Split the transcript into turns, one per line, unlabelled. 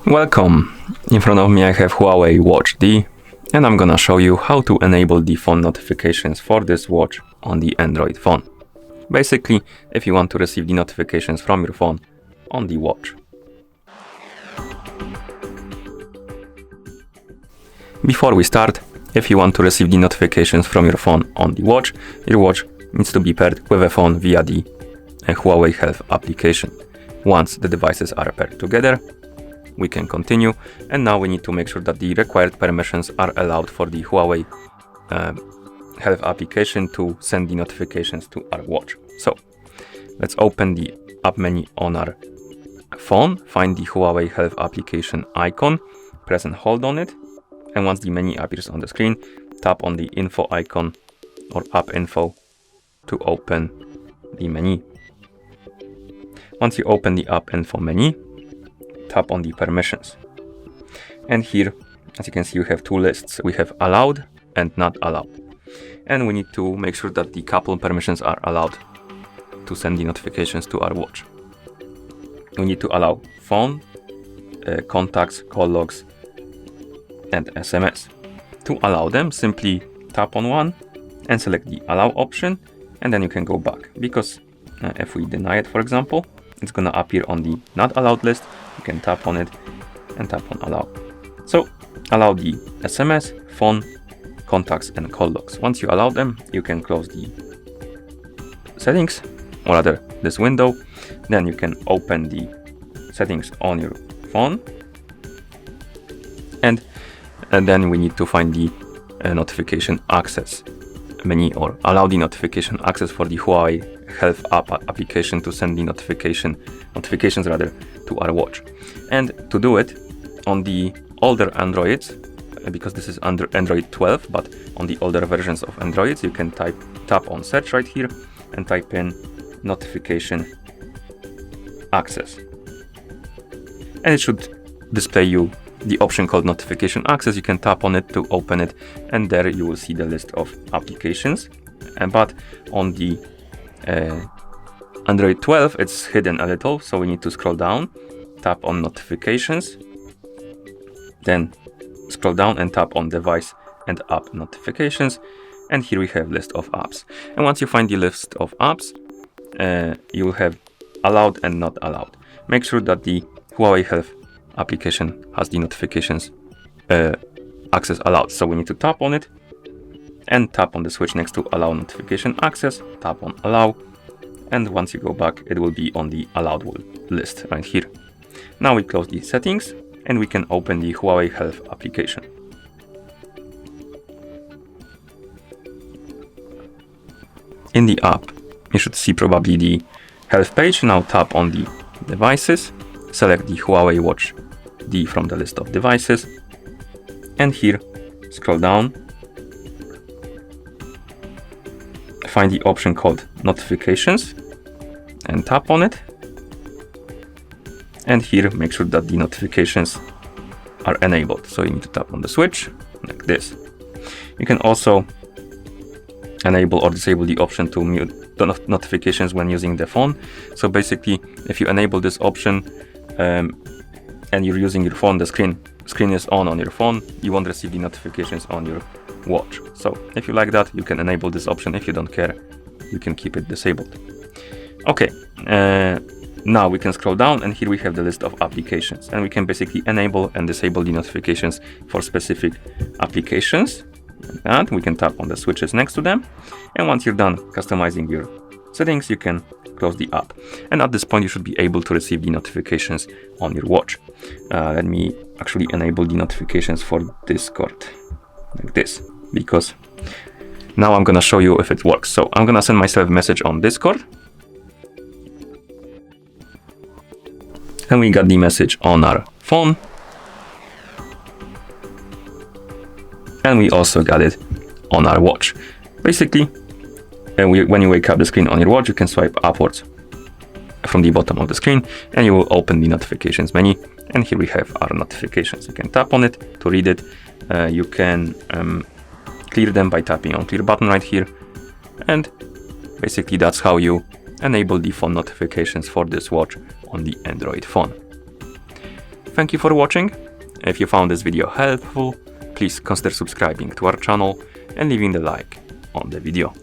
Welcome! In front of me I have Huawei Watch D, and I'm gonna show you how to enable the phone notifications for this watch on the Android phone. Basically, if you want to receive the notifications from your phone on the watch. Before we start, if you want to receive the notifications from your phone on the watch, your watch needs to be paired with a phone via the Huawei Health application. Once the devices are paired together, we can continue, and now we need to make sure that the required permissions are allowed for the Huawei Health application to send the notifications to our watch. So let's open the app menu on our phone, find the Huawei Health application icon, press and hold on it, and once the menu appears on the screen, tap on the info icon or app info to open the menu. Once you open the app info menu, tap on the permissions. And here, as you can see, we have two lists. We have allowed and not allowed. And we need to make sure that the couple permissions are allowed to send the notifications to our watch. We need to allow phone, contacts, call logs, and SMS. To allow them, simply tap on one and select the allow option, and then you can go back. Because if we deny it, for example, it's gonna appear on the not allowed list. You can tap on it and tap on allow. So allow the SMS, phone, contacts, and call logs. Once you allow them, you can close the settings, or rather this window. Then you can open the settings on your phone, and then we need to find the notification access menu, or allow the notification access for the Huawei Health App application to send the notifications to our watch. And to do it on the older Androids, because this is under Android 12, but on the older versions of Androids, you can tap on search right here and type in notification access, and it should display you the option called notification access. You can tap on it to open it, and there you will see the list of applications. But on the Android 12, it's hidden a little, so we need to scroll down, tap on notifications, then scroll down and tap on device and app notifications, and here we have list of apps. And once you find the list of apps, you will have allowed and not allowed. Make sure that the Huawei Health application has the notifications access allowed, so we need to tap on it and tap on the switch next to allow notification access, tap on allow, and once you go back, it will be on the allowed list right here. Now we close the settings and we can open the Huawei Health application. In the app, you should see probably the health page. Now tap on the devices, select the Huawei Watch D from the list of devices, and here scroll down, find the option called notifications and tap on it, and here make sure that the notifications are enabled. So you need to tap on the switch like this. You can also enable or disable the option to mute the notifications when using the phone. So basically, if you enable this option and you're using your phone, the screen is on your phone, you won't receive the notifications on your watch. So if you like that, you can enable this option. If you don't care, you can keep it disabled. Okay, now we can scroll down, and here we have the list of applications, and we can basically enable and disable the notifications for specific applications. Like that, we can tap on the switches next to them, and once you're done customizing your settings, you can close the app. And at this point, you should be able to receive the notifications on your watch. Let me actually enable the notifications for Discord like this, because now I'm gonna show you if it works. So I'm gonna send myself a message on Discord, and we got the message on our phone, and we also got it on our watch. Basically, when you wake up the screen on your watch, you can swipe upwards from the bottom of the screen, and you will open the notifications menu, and here we have our notifications. You can tap on it to read it. You can clear them by tapping on clear button right here, and basically that's how you enable the phone notifications for this watch on the Android phone. Thank you for watching. If you found this video helpful, please consider subscribing to our channel and leaving the like on the video.